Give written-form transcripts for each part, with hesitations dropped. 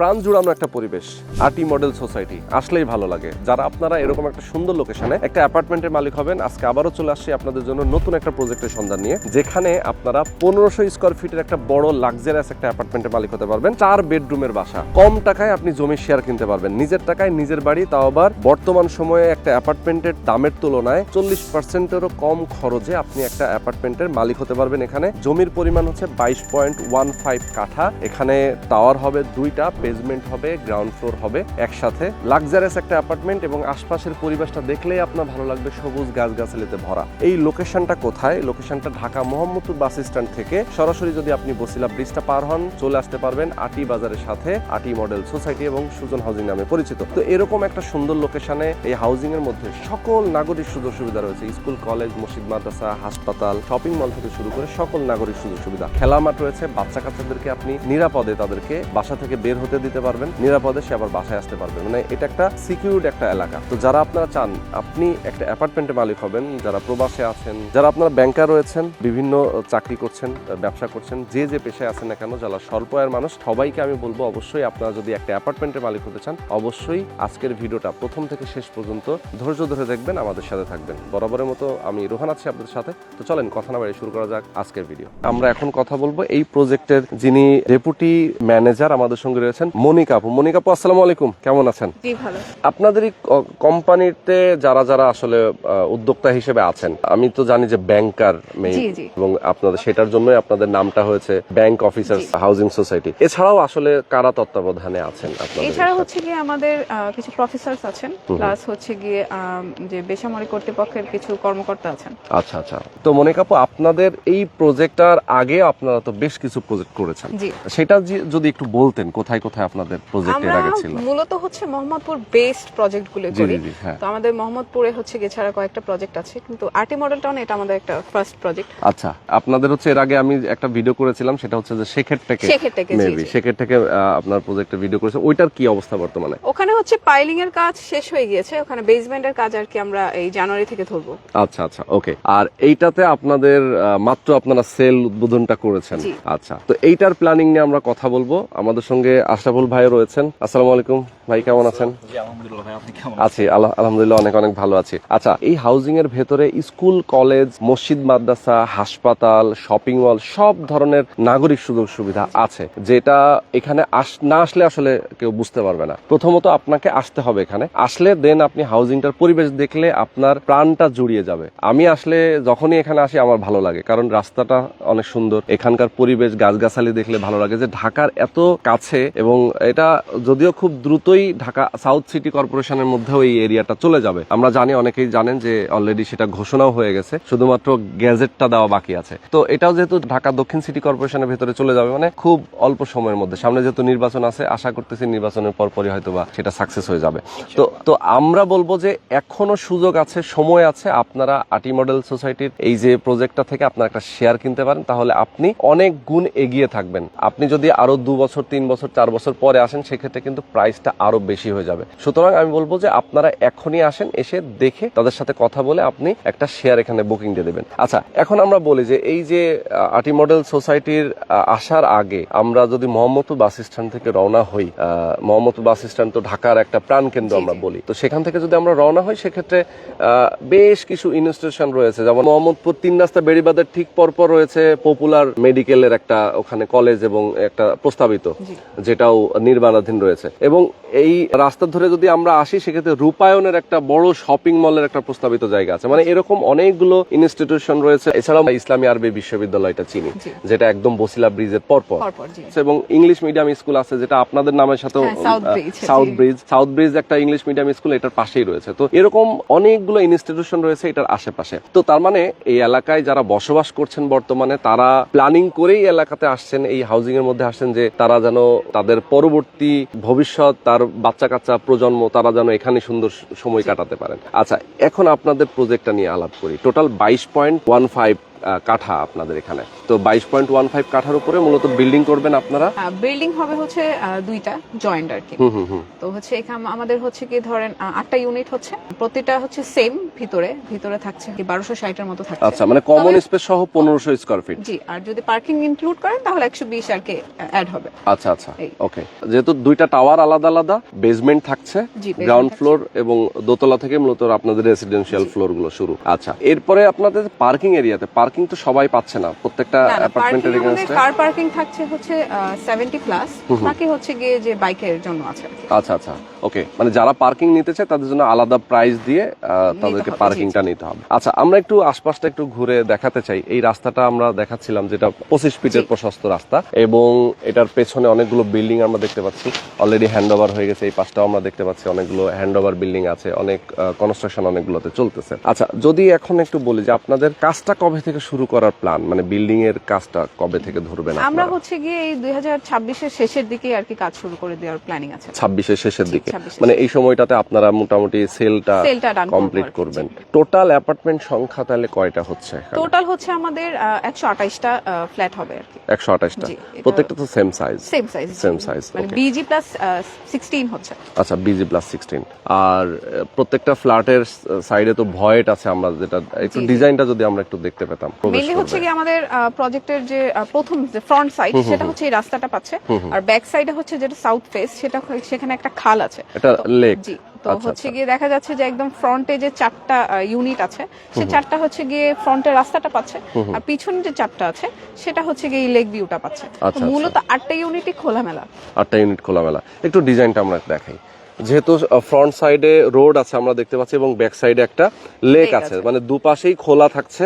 প্রাণ জুড়ানো একটা পরিবেশ, আটি মডেল সোসাইটি আসলেই ভালো লাগে। যারা আপনারা এরকম একটা সুন্দর লোকেশনে একটা অ্যাপার্টমেন্টের মালিক হবেন, আজকে আবারও চলে আসছি আপনাদের জন্য নতুন একটা প্রজেক্টের সন্ধান নিয়ে, যেখানে আপনারা 1500 স্কোয়ার ফিটের একটা বড় লাক্সারিয়াস একটা অ্যাপার্টমেন্টের মালিক হতে পারবেন। 4 বেডরুমের বাসা, কম টাকায় আপনি জমি শেয়ার কিনতে পারবেন, নিজের টাকায় নিজের বাড়ি, তাও আবার বর্তমান সময়ে একটা অ্যাপার্টমেন্টের দামের তুলনায় 40%-এরও কম খরচে আপনি একটা অ্যাপার্টমেন্টের মালিক হতে পারবেন। এখানে জমির পরিমাণ হচ্ছে 22.15 কাঠা। এখানে টাওয়ার হবে 2টা, বেসমেন্ট হবে, গ্রাউন্ড ফ্লোর হবে একসাথে। লাক্সারিয়াস একটা অ্যাপার্টমেন্ট এবং আশপাশের পরিবেশটা দেখলেই আপনার ভালো লাগবে, সবুজ গাছগাছালিতে ভরা। এই লোকেশনটা কোথায়? লোকেশনটা ঢাকা মোহাম্মদপুর বাস স্ট্যান্ড থেকে সরাসরি যদি আপনি বসিলা ব্রিজটা পার হন, চলে আসতে পারবেন আটি বাজারের সাথে আটি মডেল সোসাইটি এবং সুজন হাউজিং নামে পরিচিত। তো এরকম একটা সুন্দর লোকেশনে এই হাউজিং এর মধ্যে সকল নাগরিক সুযোগ সুবিধা রয়েছে। স্কুল, কলেজ, মসজিদ, মাদ্রাসা, হাসপাতাল, শপিং মল থেকে শুরু করে সকল নাগরিক সুযোগ সুবিধা। খেলার মাঠ রয়েছে, বাচ্চা কাচ্চাদেরকে আপনি নিরাপদে তাদেরকে বাসা থেকে বের হতে দিতে পারবেন, নিরাপদে সে আবার বাসায় আসতে পারবেন। মানে এটা একটা সিকিউরড একটা এলাকা। তো যারা আপনারা চান আপনি একটা অ্যাপার্টমেন্টের মালিক হবেন, যারা প্রবাসে আছেন, যারা আপনারা ব্যাংকার রয়েছেন, বিভিন্ন চাকরি করছেন, ব্যবসা করছেন, যে যে পেশায় আছেন না কেন, যারা স্বল্প আয়ের মানুষ, সবাইকে আমি বলবো অবশ্যই আপনারা যদি একটা অ্যাপার্টমেন্টের মালিক হতে চান, অবশ্যই আজকের ভিডিওটা প্রথম থেকে শেষ পর্যন্ত ধৈর্য ধরে দেখবেন, আমাদের সাথে থাকবেন। বরাবরের মতো আমি রোহান আছি আপনাদের সাথে। তো চলেন কথা না বাড়িয়ে শুরু করা যাক আজকের ভিডিও। আমরা এখন কথা বলবো এই প্রজেক্টের যিনি ডেপুটি ম্যানেজার আমাদের সঙ্গে রয়েছেন, মনিকা আপু। মনিকা আপু, আসসালামু আলাইকুম, কেমন আছেন? জি ভালো। আপনাদের এই কোম্পানিতে যারা যারা আসলে উদ্যোক্তা হিসেবে আছেন, আমি তো জানি যে ব্যাংকার মেইন, এবং আপনাদের সেটার জন্যই আপনাদের নামটা হয়েছে ব্যাংক অফিসার্স হাউজিং সোসাইটি। এছাড়াও আসলে কারা তত্ত্বাবধানে আছেন আপনাদের? এছাড়া হচ্ছে গিয়ে আমাদের কিছু প্রফেসরস আছেন, প্লাস হচ্ছে গিয়ে যে বেসামরিক কর্তৃপক্ষের কিছু কর্মকর্তা আছেন। আচ্ছা আচ্ছা। তো মনিকা আপু, আপনাদের এই প্রজেক্টটার আগে আপনারা তো বেশ কিছু প্রজেক্ট করেছেন, সেটা যদি একটু বলতেন কোথায় কোথায় আপনাদের প্রজেক্ট এর আগে ছিল? মূলত হচ্ছে মোহাম্মদপুর বেসড প্রজেক্ট গুলো করি। তো আমাদের মোহাম্মদপুরে হচ্ছে গিয়ে ছাড়া কয়েকটা প্রজেক্ট আছে, কিন্তু আরটি মডেল টাউন এটা আমাদের একটা ফার্স্ট প্রজেক্ট। আচ্ছা, আপনাদের হচ্ছে এর আগে আমি একটা ভিডিও করেছিলাম, সেটা হচ্ছে যে শেখের থেকে আপনার প্রজেক্টের ভিডিও করেছে, ওইটার কি অবস্থা বর্তমানে? ওখানে হচ্ছে পাইলিং এর কাজ শেষ হয়ে গিয়েছে, ওখানে বেসমেন্টের কাজ আর কি আমরা এই জানুয়ারি থেকে ধরবো। আচ্ছা আচ্ছা, ওকে। আর এইটাতে আপনাদের মাত্র আপনারা সেল উদ্বোধনটা করেছেন। আচ্ছা, তো এইটার প্ল্যানিং নিয়ে আমরা কথা বলবো। আমাদের সঙ্গে আশরাফুল ভাই রয়েছেন। আসসালামু আলাইকুম ভাই, কেমন আছেন? আছি আলহামদুলিল্লাহ, অনেক অনেক ভালো আছি। আচ্ছা, এই হাউজিং এর ভেতরে স্কুল, কলেজ, মসজিদ, মাদ্রাসা, হাসপাতাল, শপিং মল, সব ধরনের নাগরিক সুযোগ সুবিধা আছে, যেটা এখানে না আসলে আসলে কেউ বুঝতে পারবে না। প্রথমত আপনাকে আসতে হবে, এখানে আসলে দেন আপনি হাউজিংটার পরিবেশ দেখলে আপনার প্রাণটা জুড়িয়ে যাবে। আমি আসলে যখনই এখানে আসি আমার ভালো লাগে, কারণ রাস্তাটা অনেক সুন্দর, এখানকার পরিবেশ, গাছগাছালি দেখলে ভালো লাগে যে ঢাকার এত কাছে, এবং এটা যদিও খুব দ্রুতই ঢাকা সাউথ সিটি কর্পোরেশনের মধ্যেও এই এরিয়াটা চলে যাবে। আমরা জানি, অনেকেই জানেন যে অলরেডি সেটা ঘোষণাও হয়ে গেছে, শুধুমাত্র গ্যাজেটটা দেওয়া বাকি আছে। তো এটাও যেহেতু ঢাকা দক্ষিণ সিটি কর্পোরেশনের ভেতরে চলে যাবে, মানে খুব অল্প সময়ের মধ্যে। সামনে যেহেতু নির্বাচন আছে, আশা করতেছি নির্বাচনের পরপরই হয়তো বা সেটা সাকসেস হয়ে যাবে। তো আমরা বলবো যে এখনো সুযোগ আছে, সময় আছে, আপনারা আটি মডেল সোসাইটির এই যে প্রজেক্টটা থেকে আপনারা একটা শেয়ার কিনতে পারেন, তাহলে আপনি অনেক গুণ এগিয়ে থাকবেন। আপনি যদি আরো 2 বছর, 3 বছর, 4 বছর পরে আসেন, সেক্ষেত্রে কিন্তু প্রাইসটা আরো বেশি হয়ে যাবে। সুতরাং আমি বলবো যে আপনারা এখনই আসেন, এসে দেখে তাদের সাথে কথা বলে আপনি একটা শেয়ার এখানে বুকিং দিয়ে দেবেন। আচ্ছা, এখন আমরা বলি যে এই যে আটি মডেল সোসাইটির আসার আগে আমরা যদি মোহাম্মদপুর বাস স্ট্যান্ড থেকে রওনা হই, মোহাম্মদপুর বাস স্ট্যান্ড তো ঢাকার একটা প্রাণকেন্দ্র আমরা বলি, তো সেখান থেকে যদি আমরা রওনা হই, সেক্ষেত্রে বেশ কিছু ইনস্টিটিউশন রয়েছে। যেমন মোহাম্মদপুর 3 রাস্তা বেড়িবাঁধের ঠিক পরপর রয়েছে পপুলার মেডিকেলের একটা ওখানে কলেজ এবং একটা প্রস্তাবিত, যেটাও নির্মাণাধীন রয়েছে। এবং এই রাস্তা ধরে যদি আমরা আসি, সেক্ষেত্রে রূপায়ণের একটা বড় শপিং মলের একটা প্রস্তাবিত জায়গা আছে। মানে এরকম অনেকগুলো ইনস্টিটিউশন রয়েছে। এছাড়াও ইসলামী আরবি বিশ্ববিদ্যালয়টা চিনি, যেটা একদম বসিলা ব্রিজের পরপর, এবং ইংলিশ মিডিয়াম স্কুল আছে, যেটা আপনাদের নামের সাথে সাউথ ব্রিজ একটা ইংলিশ মিডিয়াম স্কুল এটার পাশেই রয়েছে। তো এরকম অনেকগুলো ইনস্টিটিউশন রয়েছে এটার আশেপাশে। তো তার মানে এই এলাকায় যারা বসবাস করছেন বর্তমানে, তারা প্ল্যানিং করেই এলাকাতে আসছেন, এই হাউজিং এর মধ্যে আসছেন, যে তারা যেন তাদের পরবর্তী ভবিষ্যৎ, তার বাচ্চা কাচ্চা প্রজন্ম, তারা যেন এখানে সুন্দর সময় কাটাতে পারেন। আচ্ছা, এখন আপনাদের প্রজেক্টটা নিয়ে আলাপ করি। টোটাল 22.15 কাঠা আপনাদের এখানে। তো 22.15 কাঠার উপরে মূলত বিল্ডিং করবেন আপনারা? বিল্ডিং হবে হচ্ছে দুইটা জয়েন্ট আর কি। তো হচ্ছে এখানে আমাদের হচ্ছে কি ধরেন 8টা ইউনিট হচ্ছে, প্রতিটা হচ্ছে সেম, ভিতরে থাকছে কি 1260 এর মতো থাকছে। আচ্ছা, মানে কমন স্পেস সহ 1500 স্কয়ার ফিট। জি, আর যদি পার্কিং ইনক্লুড করেন তাহলে 120 আর কি অ্যাড হবে। আচ্ছা আচ্ছা, ওকে। যেহেতু দুইটা টাওয়ার আলাদা আলাদা, বেসমেন্ট থাকছে, গ্রাউন্ড ফ্লোর এবং দোতলা থেকে মূলত আপনাদের রেসিডেন্সিয়াল ফ্লোর গুলো শুরু। আচ্ছা, এরপরে আপনাদের পার্কিং এরিয়াতে পার্কিং তো সবাই পাচ্ছে না, প্রত্যেকটা অ্যাপার্টমেন্টের এগেইনস্টে কার পার্কিং থাকছে হচ্ছে 70 প্লাস, বাকি হচ্ছে গিয়ে যে বাইকের জন্য আছে। আচ্ছা আচ্ছা, ওকে। মানে যারা পার্কিং নিতে চায় তাদের জন্য আলাদা প্রাইস দিয়ে তাদেরকে পার্কিংটা নিতে হবে। আচ্ছা, আমরা একটু আশপাশটা একটু ঘুরে দেখাতে চাই। এই রাস্তাটা আমরা দেখাচ্ছিলাম, যেটা 25 ফিটের প্রশস্ত রাস্তা, এবং এটার পেছনে অনেকগুলো বিল্ডিং আমরা দেখতে পাচ্ছি, অলরেডি হ্যান্ডওভার হয়ে গেছে। এই পাশটাও আমরা দেখতে পাচ্ছি অনেকগুলো হ্যান্ডওভার বিল্ডিং আছে, অনেক কনস্ট্রাকশন অনেকগুলোতে চলতেছে। আচ্ছা, যদি এখন একটু বলি যে আপনাদের কাজটা কবে থেকে শুরু করার প্ল্যান, মানে বিল্ডিং এর কাজটা কবে থেকে ধরবেন? আমরা হচ্ছে গিয়ে এই 2026 এর শেষের দিকে আর কি কাজ শুরু করে দেওয়ার প্ল্যানিং আছে। 26 এর শেষের দিকে, মানে এই সময়টাতে আপনারা মোটামুটি সেলটা কমপ্লিট করবেন। টোটাল অ্যাপার্টমেন্ট সংখ্যা তাহলে কয়টা হচ্ছে? টোটাল হচ্ছে আমাদের 128টা ফ্ল্যাট হবে আর কি। 128টা, প্রত্যেকটা তো সেম সাইজ? সেম সাইজ, মানে বিজি প্লাস 16 হচ্ছে। আচ্ছা, বিজি প্লাস 16। আর প্রত্যেকটা ফ্ল্যাটের সাইডে তো ভয়েট আছে, আমরা যেটা একটু ডিজাইনটা যদি আমরা একটু দেখতে পেতাম। মেইনলি হচ্ছে কি আমাদের প্রজেক্টের যে প্রথম যে ফ্রন্ট সাইড, সেটা হচ্ছে এই রাস্তাটা পাচ্ছে, আর ব্যাক সাইডে হচ্ছে যেটা সাউথ ফেস, সেখানে একটা খাল আছে, এটা লেক। জি, তো হচ্ছে গিয়ে দেখা যাচ্ছে যে একদম ফ্রন্টে যে 4টা ইউনিট আছে, সে 4টা হচ্ছে গিয়ে ফ্রন্টের রাস্তাটা পাচ্ছে, আর পিছনে যে 4টা আছে সেটা হচ্ছে গিয়ে লেক ভিউটা পাচ্ছে। মূলত 8টা ইউনিটই খোলামেলা। 8টা ইউনিট খোলামেলা। একটু ডিজাইনটা আমরা দেখাই। যেহেতু ফ্রন্ট সাইডে রোড আছে আমরা দেখতে পাচ্ছি, এবং ব্যাক সাইডে একটা লেক আছে, মানে দুপাশেই খোলা থাকছে,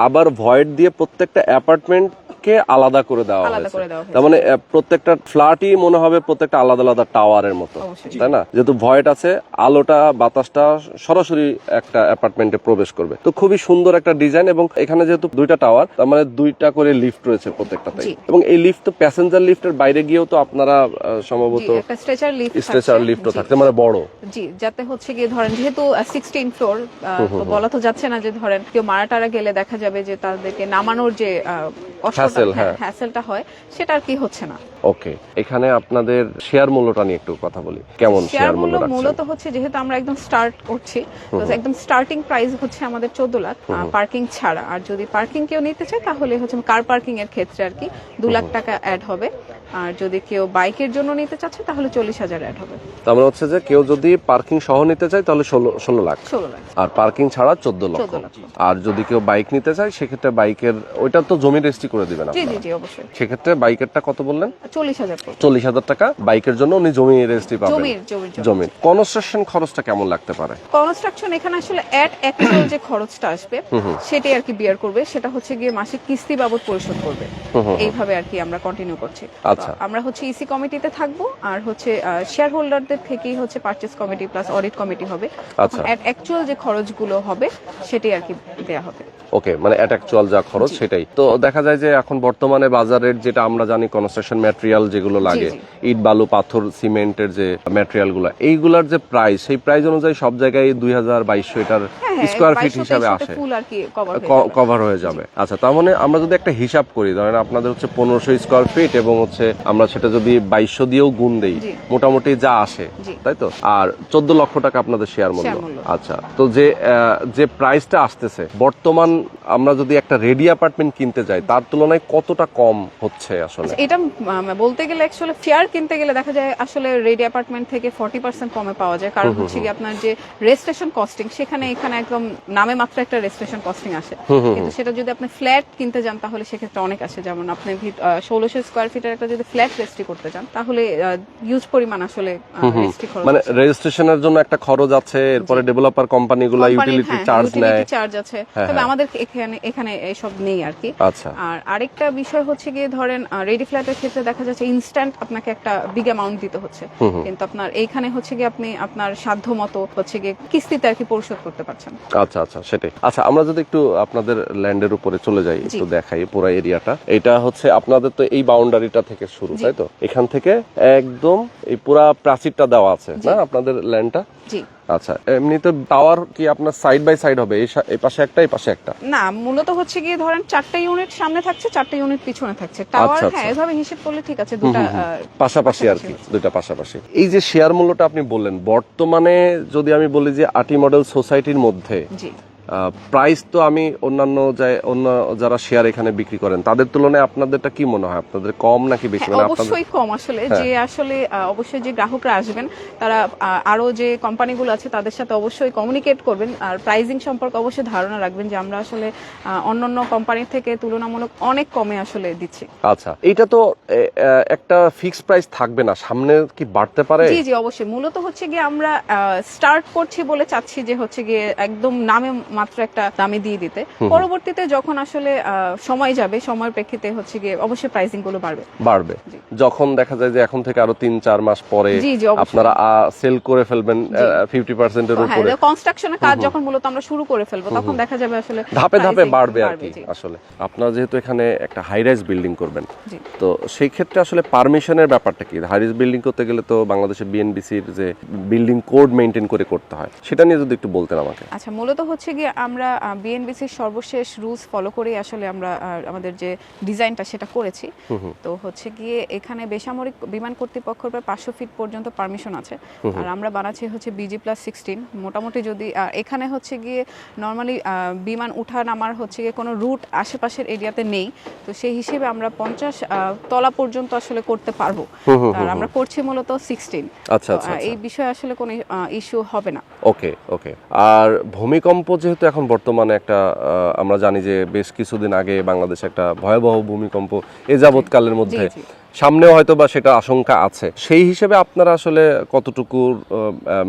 আবার ভয়েড দিয়ে প্রত্যেকটা অ্যাপার্টমেন্ট কে আলাদা করে দেওয়া হয়েছে। তার মানে প্রত্যেকটা ফ্ল্যাটই মনে হবে প্রত্যেকটা আলাদা আলাদা টাওয়ারের মতো, তাই না? যেহেতু ভয়েড আছে, আলোটা বাতাসটা সরাসরি একটা অ্যাপার্টমেন্টে প্রবেশ করবে। তো খুবই সুন্দর একটা ডিজাইন, এবং এখানে যেহেতু দুইটা টাওয়ার, তার মানে 2টা করে লিফট রয়েছে প্রত্যেকটাতে, এবং এই লিফট তো প্যাসেঞ্জার লিফটের বাইরে গিয়েও তো আপনারা সম্ভবত একটা স্ট্রেচার লিফটও থাকতে, মানে বড়, জি, যাতে হচ্ছে গিয়ে ধরেন যেহেতু 16 ফ্লোর, তো বলা তো যাচ্ছে না যে ধরেন কেউ মারা টারা গেলে দেখা যাবে যে তাদেরকে নামানোর যে হ্যাসেলটা হয়, সেটা আর কি হচ্ছে না। ওকে, এখানে আপনাদের শেয়ার মূল্যটা নিয়ে একটু কথা বলি। কেমন শেয়ার মূল্য রাখছেন? মূলত হচ্ছে যেহেতু আমরা একদম স্টার্ট করছি, তো একদম স্টার্টিং প্রাইস হচ্ছে আমাদের 14 লাখ পার্কিং ছাড়া। আর যদি পার্কিং কেউ নিতে চায় তাহলে হচ্ছে কার পার্কিং এর ক্ষেত্রে আর কি 2 লাখ টাকা অ্যাড হবে, আর যদি কেউ বাইকের জন্য নিতে চাচ্ছে তাহলে 40,000 অ্যাড হবে। তার মানে হচ্ছে যে কেউ যদি পার্কিং সহ নিতে চায় তাহলে 16 লাখ, আর পার্কিং ছাড়া 14 লক্ষ। আর যদি কেউ বাইক নিতে চায় সেক্ষেত্রে বাইকের ওইটা তো জমি রেজিস্ট্রি করে দিবেন আপনারা? জি জি, অবশ্যই। সেক্ষেত্রে বাইকেরটা কত বললেন? 40,000 টাকা বাইকের জন্য উনি জমি রেজিস্ট্রি পাবেন। জমির কনস্ট্রাকশন খরচটা কেমন লাগতে পারে? কনস্ট্রাকশন এখানে আসলে অ্যাকচুয়াল যে খরচটা আসবে সেটাই আর কি বিয়ার করবে, সেটা হচ্ছে গিয়ে মাসিক কিস্তি বাবদ পরিশোধ করবে। এইভাবে আর কি আমরা কন্টিনিউ করছি। আচ্ছা, আমরা হচ্ছে ইসি কমিটিতে থাকবো, আর হচ্ছে শেয়ার হোল্ডারদের থেকেই হচ্ছে purchase committee plus audit committee হবে। আচ্ছা, অ্যাকচুয়াল যে খরচগুলো হবে সেটাই আর কি দেয়া হবে। ওকে, মানে অ্যাকচুয়াল যা খরচ সেটাই। তো দেখা যায় যে এখন বর্তমানে বাজারের যেটা আমরা জানি কনস্ট্রাকশন ম্যাটেরিয়াল যেগুলো লাগে, ইট বালু পাথর সিমেন্টের যে ম্যাটেরিয়াল গুলো, এইগুলার যে প্রাইস, সেই প্রাইস অনুযায়ী সব জায়গায় 2200 এটার স্কয়ার ফিট হিসাবে আসে, কভার হয়ে যাবে। আচ্ছা, তার মানে আমরা যদি একটা হিসাব করি, ধরেন আপনাদের হচ্ছে 1500 স্কয়ার ফিট, এবং হচ্ছে আমরা সেটা যদি 2200 দিয়েও গুণ দেই, মোটামুটি যা আসে, তাই তো? আর 14 লক্ষ টাকা আপনাদের শেয়ার মূল্য। আচ্ছা, তো যে প্রাইসটা আসতেছে বর্তমান, আমরা যদি একটা রেডি অ্যাপার্টমেন্ট কিনতে যাই তার তুলনায় কতটা কম হচ্ছে আসলে? এটা বলতে গেলে অ্যাকচুয়ালি শেয়ার কিনতে গেলে দেখা যায় আসলে রেডি অ্যাপার্টমেন্ট থেকে 40% কমে পাওয়া যায়, কারণ হচ্ছে কি আপনার যে রেজিস্ট্রেশন কস্টিং, সেখানে এখানে একদম নামে মাত্র একটা রেজিস্ট্রেশন কস্টিং আসে, কিন্তু সেটা যদি আপনি ফ্ল্যাট কিনতে যান তাহলে সেক্ষেত্রে অনেক আসে। যেমন আপনি 1600 স্কয়ার ফিটের একটা যদি ফ্ল্যাট রেজিস্ট্রি করতে চান তাহলে ইউজ পরিমাণ আসলে রেজিস্ট্রি খরচ, মানে রেজিস্ট্রেশনের জন্য একটা খরচ আছে, এরপরে ডেভেলপার কোম্পানিগুলো ইউটিলিটি চার্জ নেয়, চার্জ আছে, তবে আমাদের এখানে এসব নেই আর কি। আচ্ছা, আর আরেকটা বিষয় হচ্ছে গিয়ে ধরেন রেডি ফ্ল্যাটের ক্ষেত্রে দেখা যাচ্ছে ইনস্ট্যান্ট আপনাকে একটা বিগ অ্যামাউন্ট দিতে হচ্ছে, কিন্তু আপনার এইখানে হচ্ছে গিয়ে আপনি আপনার সাধ্য মতো হচ্ছে গিয়ে কিস্তিতে আর কি পরিশোধ করতে পারছেন। আচ্ছা আচ্ছা, সেটাই। আচ্ছা, আমরা যদি একটু আপনাদের ল্যান্ডের উপরে চলে যাই, একটু দেখাই পুরো এরিয়াটা। এটা হচ্ছে আপনাদের তো এই বাউন্ডারিটা থেকে শুরু, তাই তো? এখান থেকে একদম এই পুরা প্রাচীরটা দেওয়া আছে না আপনাদের ল্যান্ডটা? জি। আচ্ছা, এমনিতে টাওয়ার কি আপনার সাইড বাই সাইড হবে, এই পাশে একটা এই পাশে একটা? না, মূলত হচ্ছে গিয়ে ধরেন 4টা ইউনিট সামনে থাকছে, 4টা ইউনিট পিছনে থাকছে। টাওয়ার আচ্ছা, হ্যাঁ আচ্ছা। এভাবে হিসাব করলে ঠিক আছে, দুটো পাশাপাশি আর কি, দুইটা পাশাপাশি। এই যে শেয়ার মূল্যটা আপনি বললেন, বর্তমানে যদি আমি বলি যে আটি মডেল সোসাইটির মধ্যে জি। প্রাইস তো আমি অন্য যারা শেয়ার এখানে বিক্রি করেন তাদের তুলনায় আপনাদেরটা কি মনে হয়, আপনাদের কম নাকি বেশি? হ্যাঁ, মানে আপনাদের অবশ্যই কম আসলে, যে আসলে অবশ্যই যে গ্রাহকরা আসবেন তারা আরো যে কোম্পানিগুলো আছে তাদের সাথে অবশ্যই কমিউনিকেট করবেন, আর প্রাইজিং সম্পর্কে অবশ্যই ধারণা রাখবেন যে আমরা আসলে অন্যান্য কোম্পানি থেকে তুলনামূলক অনেক কমে আসলে দিচ্ছি। আচ্ছা, এইটা তো একটা ফিক্সড প্রাইস থাকবে না, সামনে কি বাড়তে পারে? জি জি অবশ্যই। মূলত হচ্ছে গিয়ে আমরা স্টার্ট করছি বলে চাচ্ছি যে হচ্ছে গিয়ে একদম নামে মাত্র একটা দামে দিয়ে দিতে, পরবর্তীতে যখন আসলে সময় যাবে, সময়ের প্রেক্ষিতে হচ্ছে গিয়ে অবশ্যই প্রাইসিং গুলো বাড়বে। যখন দেখা যায় যে এখন থেকে আরো 3-4 মাস পরে জি জি অবশ্যই। আপনারা সেল করে ফেলবেন 50% এর উপরে, কনস্ট্রাকশনের কাজ যখন মূলত আমরা শুরু করে ফেলবো তখন দেখা যাবে আসলে ধাপে ধাপে pricing বাড়বে আর কি। জি। আসলে আপনারা যেহেতু এখানে একটা হাই রাইজ বিল্ডিং করবেন, জি। তো সেই ক্ষেত্রে আসলে পারমিশনের ব্যাপারটা কি? হাই রাইজ বিল্ডিং করতে গেলে তো বাংলাদেশের বিএনবিসির যে বিল্ডিং কোড মেইনটেইন করে করতে হয়, সেটা নিয়ে যদি একটু বলতেন আমাকে। আচ্ছা, মূলত হচ্ছে গিয়ে আমরা বিএনবিসির সর্বশেষ রুলস ফলো করেই আসলে আমরা আমাদের যে ডিজাইনটা সেটা করেছি। তো হচ্ছে গিয়ে এখানে বেসামরিক বিমান কর্তৃপক্ষের প্রায় 500 ফিট পর্যন্ত পারমিশন আছে, আর আমরা বানাচ্ছি হচ্ছে BG+16। মোটামুটি যদি এখানে হচ্ছে গিয়ে নর্মালি বিমান উঠা নামার হচ্ছে গিয়ে কোনো রুট আশেপাশের এরিয়াতে নেই, তো সেই হিসেবে আমরা 50 তলা পর্যন্ত আসলে করতে পারবো, আর আমরা করছি মূলত 16। আচ্ছা আচ্ছা, এই বিষয়ে আসলে কোনো ইস্যু হবে না। ওকে ওকে। আর ভূমিকম্প যেহেতু এখন বর্তমানে একটা আমরা জানি যে বেশ কিছুদিন আগে বাংলাদেশে একটা ভয়াবহ ভূমিকম্প এ যাবৎকালের মধ্যে, জি। সামনেও হয়তো বা সেটা আশঙ্কা আছে, সেই হিসেবে আপনারা আসলে কতটুকু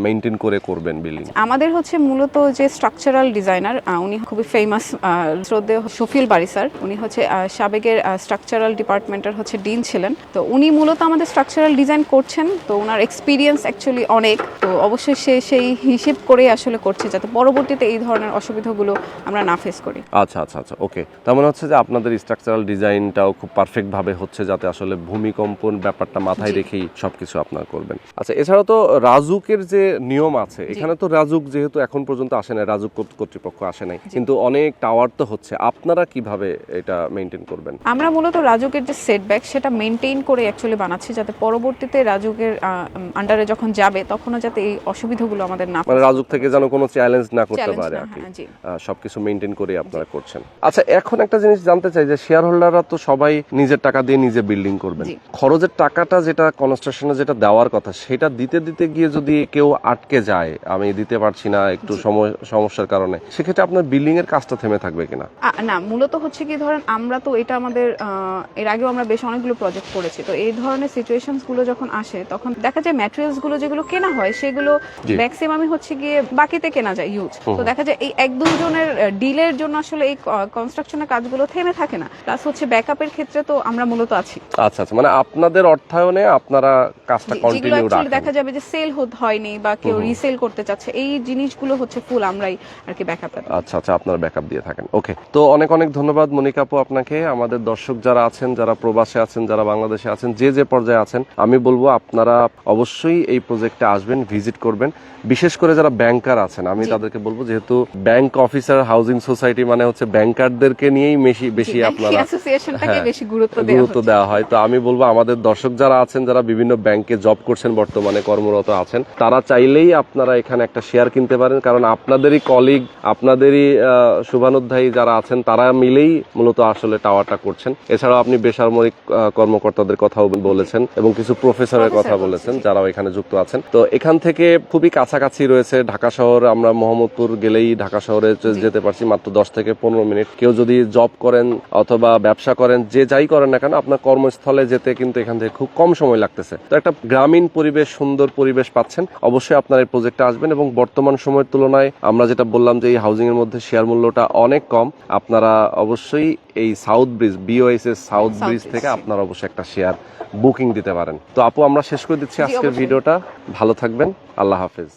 মেইনটেইন করে করবেন বিল্ডিং? আমাদের হচ্ছে মূলত যে স্ট্রাকচারাল ডিজাইনার, উনি খুবই ফেমাস, শ্রদ্ধেয় শফিউল বারী স্যার, উনি হচ্ছে সাবেকের স্ট্রাকচারাল ডিপার্টমেন্টের হচ্ছে ডিন ছিলেন, তো উনি মূলত আমাদের স্ট্রাকচারাল ডিজাইন করছেন, তো ওনার এক্সপিরিয়েন্স অ্যাকচুয়ালি অনেক, তো অবশ্যই সে সেই হিসেব করেই আসলে করছে যাতে পরবর্তীতে এই ধরনের অসুবিধাগুলো আমরা না ফেস করি। আচ্ছা আচ্ছা আচ্ছা, ওকে। তার মানে হচ্ছে যে আপনাদের স্ট্রাকচারাল ডিজাইনটাও খুব পারফেক্ট ভাবে হচ্ছে, যাতে আসলে ভূমিকম্পন ব্যাপারটা মাথায় রেখেই সবকিছু আপনারা করবেন। আচ্ছা, এছাড়াও তো রাজুকের যে নিয়ম আছে, এখানে তো রাজুক যেহেতু এখন পর্যন্ত আসে নাই, রাজুক কর্তৃপক্ষ আসে নাই, কিন্তু অনেক টাওয়ার তো হচ্ছে, আপনারা কিভাবে এটা মেইনটেইন করবেন? আমরা মূলত রাজুকের যে সেটব্যাক সেটা মেইনটেইন করে অ্যাকচুয়ালি বানাচ্ছি, যাতে পরবর্তীতে রাজুকের আন্ডারে যখন যাবে তখনও যাতে এই অসুবিধাগুলো আমাদের না, মানে রাজুক থেকে যেন কোনো চ্যালেঞ্জ না করতে পারে আর কি, জি। সবকিছু মেইনটেইন করে আপনারা করছেন। আচ্ছা, এখন একটা জিনিস জানতে চাই যে শেয়ার হোল্ডাররা তো সবাই নিজের টাকা দিয়ে নিজে বিল্ডিং করবেন, খরচের টাকাটা যেটা কনস্ট্রাকশনে যেটা দেওয়ার কথা সেটা দিতে দিতে গিয়ে যদি কেউ আটকে যায়, আমি দিতে পারছি না একটু সমস্যার কারণে, সেক্ষেত্রে আপনার বিল্ডিং এর কাজটা থেমে থাকবে কিনা? না, মূলত হচ্ছে কি, ধরেন আমরা তো এটা আমাদের এর আগেও আমরা বেশ অনেকগুলো প্রজেক্ট করেছি, তো এই ধরনের সিচুয়েশনস গুলো যখন আসে তখন দেখা যায় ম্যাটেরিয়ালস গুলো যেগুলো কেনা হয় সেগুলো ম্যাক্সিমামই হচ্ছে গিয়ে বাকিতে কেনা যায় ইউজ, তো দেখা যায় এই 1-2 জনের ডিলের জন্য আসলে এই কনস্ট্রাকশনের কাজগুলো থেমে থাকে না, প্লাস হচ্ছে ব্যাকআপের ক্ষেত্রে তো আমরা মূলত আছি। আচ্ছা আচ্ছা, মানে আপনাদের অর্থায়নে আপনারা কাজটা কন্টিনিউ রাখেন, দেখা যাবে যে সেল হয়নি বা কেউ রিসেল করতে চাচ্ছে, এই জিনিসগুলো হচ্ছে ফুল আমরাই আর কি ব্যাকআপ। আচ্ছা আচ্ছা, আপনারা ব্যাকআপ দিয়ে থাকেন। ওকে, তো অনেক অনেক ধন্যবাদ মনিকা আপু আপনাকে। আমাদের দর্শক যারা আছেন, যারা প্রবাসে আছেন, যারা বাংলাদেশে আছেন, যে পর্যায়ে আছেন, আমি বলবো আপনারা অবশ্যই এই প্রজেক্টে আসবেন, ভিজিট করবেন। বিশেষ করে যারা ব্যাংকার আছেন, আমি তাদেরকে বলবো, যেহেতু ব্যাংক অফিসার হাউজিং সোসাইটি মানে হচ্ছে ব্যাংকারদেরকে নিয়েই বেশি আপনারা অ্যাসোসিয়েশনটাকে বেশি গুরুত্ব দেওয়া হয়, তো আমি বলবো আমাদের দর্শক যারা আছেন, যারা বিভিন্ন ব্যাংকে জব করছেন, বর্তমানে কর্মরত আছেন, তারা চাইলেই আপনারা এখানে একটা শেয়ার কিনতে পারেন, কারণ আপনাদেরই কলিগ, আপনাদেরই শুভানুধ্যায়ী যারা আছেন, তারা মিলেই মূলত আসলে টাওয়ারটা করছেন। এছাড়াও আপনি বেসামরিক কর্মকর্তাদের কথাও বলেছেন এবং কিছু প্রফেসরের কথা বলেছেন যারাও এখানে যুক্ত আছেন। তো এখান থেকে খুবই কাছাকাছি রয়েছে ঢাকা শহর, আমরা মোহাম্মদপুর গেলেই ঢাকা শহরে যেতে পারছি মাত্র 10 থেকে 15 মিনিট। কেউ যদি জব করেন অথবা ব্যবসা করেন, যে যাই করেন না কেন, আপনার কর্মস্থলে যেতে কিন্তু এখান থেকে খুব কম সময় লাগতেছে। তো একটা গ্রামীণ পরিবেশ, সুন্দর পরিবেশ পাচ্ছেন। অবশ্যই আপনারা এই প্রজেক্টে আসবেন এবং বর্তমান সময়ের তুলনায় আমরা যেটা বললাম যে এই হাউজিং এর মধ্যে শেয়ার মূল্যটা অনেক কম, আপনারা অবশ্যই এই south bridge, BOS south bridge থেকে আপনারা অবশ্যই একটা শেয়ার বুকিং দিতে পারেন। তো আপু, আমরা শেষ করে দিচ্ছি আজকের ভিডিওটা। ভালো থাকবেন, আল্লাহ হাফেজ।